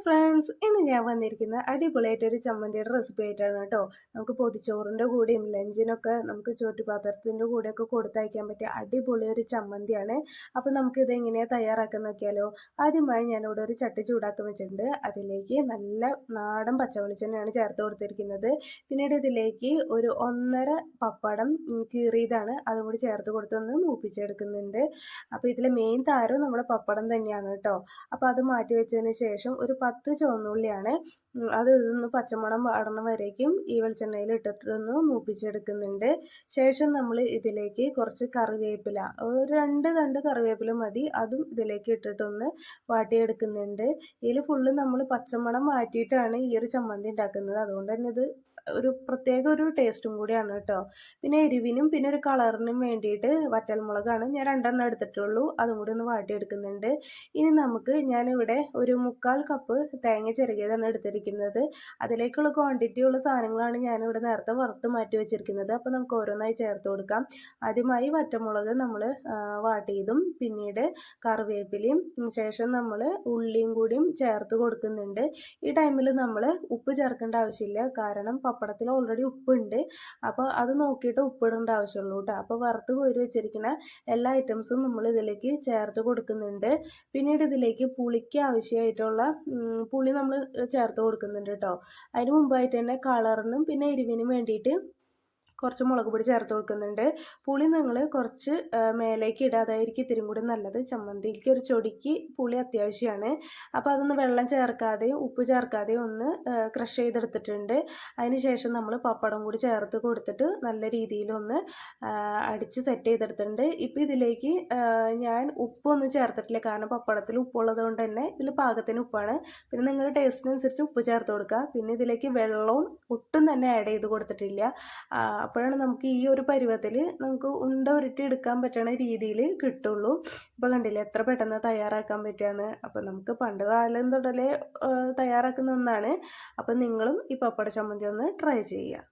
Friends, ഇന്ന് ഞാൻ വന്നിരിക്കുന്ന അടിപൊളിയായിട്ടൊരു ചമ്മന്തിയുടെ റെസിപ്പി ആയിട്ടാണ് കേട്ടോ. നമുക്ക് പൊതിച്ചോറിൻ്റെ കൂടെയും ലഞ്ചിനൊക്കെ നമുക്ക് ചോറ്റുപാത്രത്തിൻ്റെ കൂടെയൊക്കെ കൊടുത്തയക്കാൻ പറ്റിയ അടിപൊളി ഒരു ചമ്മന്തിയാണ്. അപ്പോൾ നമുക്കിത് എങ്ങനെയാണ് തയ്യാറാക്കാൻ നോക്കിയാലോ. ആദ്യമായി ഞാനിവിടെ ഒരു ചട്ടി ചൂടാക്കാൻ വെച്ചിട്ടുണ്ട്. അതിലേക്ക് നല്ല നാടൻ പച്ചവെളിച്ചെണ്ണയാണ് ചേർത്ത് കൊടുത്തിരിക്കുന്നത്. പിന്നീട് ഇതിലേക്ക് ഒരു 1.5 പപ്പടം കീറിയതാണ് അതും കൂടി ചേർത്ത് കൊടുത്തൊന്ന് മൂപ്പിച്ചെടുക്കുന്നുണ്ട്. അപ്പോൾ ഇതിലെ മെയിൻ താരം നമ്മുടെ പപ്പടം തന്നെയാണ് കേട്ടോ. അപ്പോൾ അത് മാറ്റി വെച്ചതിന് ശേഷം ഒരു 10 ചുവന്നുള്ളിയാണ്. അത് ഇതൊന്ന് പച്ചമണം വാടണ വരേക്കും ഈ വെളിച്ചെണ്ണയിൽ ഇട്ടിട്ടൊന്ന് മൂപ്പിച്ചെടുക്കുന്നുണ്ട്. ശേഷം നമ്മൾ ഇതിലേക്ക് കുറച്ച് കറിവേപ്പില, ഒരു 2 തണ്ട് കറിവേപ്പില മതി, അതും ഇതിലേക്ക് ഇട്ടിട്ടൊന്ന് വാട്ടിയെടുക്കുന്നുണ്ട്. ഇതിൽ ഫുള്ള് നമ്മൾ പച്ചമണം മാറ്റിയിട്ടാണ് ഈ ഒരു ചമ്മന്തി ഉണ്ടാക്കുന്നത്. അതുകൊണ്ട് തന്നെ ഇത് ഒരു പ്രത്യേക ഒരു ടേസ്റ്റും കൂടിയാണ് കേട്ടോ. പിന്നെ എരിവിനും പിന്നെ ഒരു കളറിനും വേണ്ടിയിട്ട് വറ്റൽമുളകാണ് ഞാൻ 2 എടുത്തിട്ടുള്ളൂ. അതും കൂടി ഒന്ന് വാട്ടിയെടുക്കുന്നുണ്ട്. ഇനി ഞാനിവിടെ ഒരു 1/4 കപ്പ് തേങ്ങ ചിരകിയതാണ് എടുത്തിരിക്കുന്നത്. അതിലേക്കുള്ള ക്വാണ്ടിറ്റി ഉള്ള സാധനങ്ങളാണ് ഞാനിവിടെ നേരത്തെ വറുത്ത് മാറ്റി വെച്ചിരിക്കുന്നത്. അപ്പോൾ നമുക്ക് ഓരോന്നായി ചേർത്ത് കൊടുക്കാം. ആദ്യമായി വറ്റൽമുളക് നമ്മൾ വാട്ടിയതും പിന്നീട് കറിവേപ്പിലയും ശേഷം നമ്മൾ ഉള്ളിയും കൂടിയും ചേർത്ത് കൊടുക്കുന്നുണ്ട്. ഈ ടൈമിൽ നമ്മൾ ഉപ്പ് ചേർക്കേണ്ട ആവശ്യമില്ല, കാരണം പപ്പടത്തിൽ ഓൾറെഡി ഉപ്പുണ്ട്. അപ്പോൾ അത് നോക്കിയിട്ട് ഉപ്പിടേണ്ട ആവശ്യമുള്ളൂ കേട്ടോ. അപ്പോൾ വറുത്ത് കോരി വെച്ചിരിക്കുന്ന എല്ലാ ഐറ്റംസും നമ്മൾ ഇതിലേക്ക് ചേർത്ത് കൊടുക്കുന്നുണ്ട്. പിന്നീട് ഇതിലേക്ക് പുളിക്ക് ആവശ്യമായിട്ടുള്ള പുളി നമ്മൾ ചേർത്ത് കൊടുക്കുന്നുണ്ട് കേട്ടോ. അതിന് മുമ്പായിട്ട് തന്നെ കളറിനും പിന്നെ എരിവിനും വേണ്ടിയിട്ട് കുറച്ച് മുളക് പൊടി ചേർത്ത് കൊടുക്കുന്നുണ്ട്. പുളി നിങ്ങൾ കുറച്ച് മേലേക്ക് ഇടുക, അതായിരിക്കും ഇത്തിരി കൂടി നല്ലത്. ചമ്മന്തിക്ക് ഒരു ചൊടിക്ക് പുളി അത്യാവശ്യമാണ്. അപ്പോൾ അതൊന്ന് വെള്ളം ചേർക്കാതെയും ഉപ്പ് ചേർക്കാതെയും ഒന്ന് ക്രഷ് ചെയ്തെടുത്തിട്ടുണ്ട്. അതിന് ശേഷം നമ്മൾ പപ്പടം കൂടി ചേർത്ത് കൊടുത്തിട്ട് നല്ല രീതിയിലൊന്ന് അടിച്ച് സെറ്റ് ചെയ്തെടുത്തിട്ടുണ്ട്. ഇപ്പോൾ ഇതിലേക്ക് ഞാൻ ഉപ്പൊന്നും ചേർത്തിട്ടില്ല, കാരണം പപ്പടത്തിൽ ഉപ്പുള്ളത് കൊണ്ട് തന്നെ ഇതിൽ പാകത്തിന് ഉപ്പാണ്. പിന്നെ നിങ്ങളുടെ ടേസ്റ്റിനനുസരിച്ച് ഉപ്പ് ചേർത്ത് കൊടുക്കുക. പിന്നെ ഇതിലേക്ക് വെള്ളവും ഒട്ടും തന്നെ ആഡ് ചെയ്ത് കൊടുത്തിട്ടില്ല. അപ്പോഴാണ് നമുക്ക് ഈ ഒരു പരുവത്തിൽ നമുക്ക് ഉണ്ട ഉരുട്ടി എടുക്കാൻ പറ്റുന്ന രീതിയിൽ കിട്ടുള്ളൂ. ഇപ്പോൾ കണ്ടില്ലേ എത്ര പെട്ടെന്ന് തയ്യാറാക്കാൻ പറ്റുകയെന്ന്. അപ്പോൾ നമുക്ക് പണ്ട് കാലം തൊട്ടലേ തയ്യാറാക്കുന്ന ഒന്നാണ്. അപ്പോൾ നിങ്ങളും ഈ പപ്പട ചമ്മന്തി ഒന്ന് ട്രൈ ചെയ്യുക.